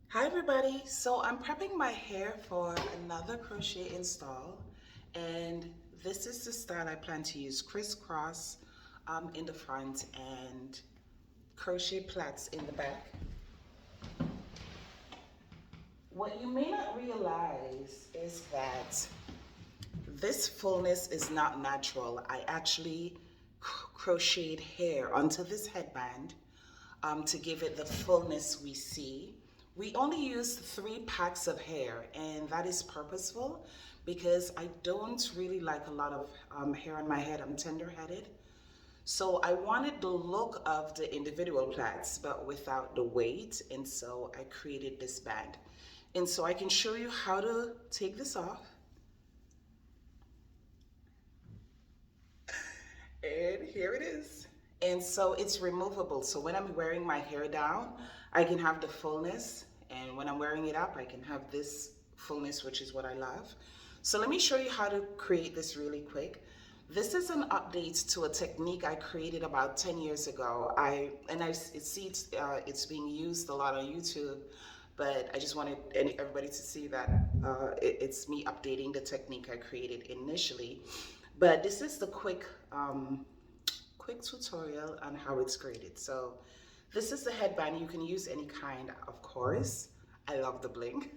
Hi everybody, so I'm prepping my hair for another crochet install, and this is the style I plan to use: crisscross in the front and crochet plaits in the back. What you may not realize is that this fullness is not natural. I actually crocheted hair onto this headband to give it the fullness we see. We only used 3 packs of hair, and that is purposeful because I don't really like a lot of hair on my head. I'm tender-headed. So I wanted the look of the individual plaits, but without the weight, and so I created this band. And so I can show you how to take this off. And here it is. And so it's removable. So when I'm wearing my hair down, I can have the fullness. And when I'm wearing it up, I can have this fullness, which is what I love. So let me show you how to create this really quick. This is an update to a technique I created about 10 years ago. I see it's being used a lot on YouTube, but I just wanted everybody to see that it's me updating the technique I created initially. But this is the quick tutorial on how it's created. So this is the headband. You can use any kind, of course. I love the bling.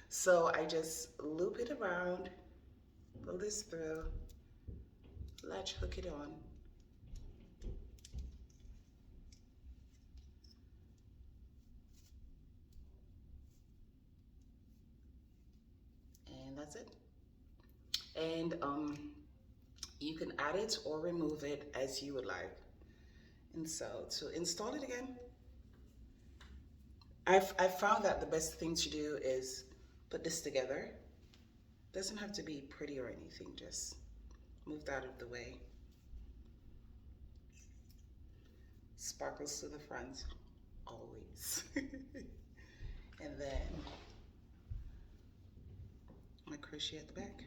So I just loop it around, pull this through, latch hook it on. And that's it. And you can add it or remove it as you would like. And so to install it again, I've found that the best thing to do is put this together. Doesn't have to be pretty or anything, just move that out of the way. Sparkles to the front, always. And then my crochet at the back.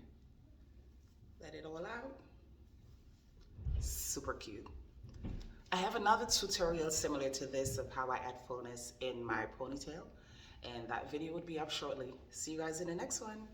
Let it all out. Super cute. I have another tutorial similar to this of how I add fullness in my ponytail, and that video would be up shortly. See you guys in the next one.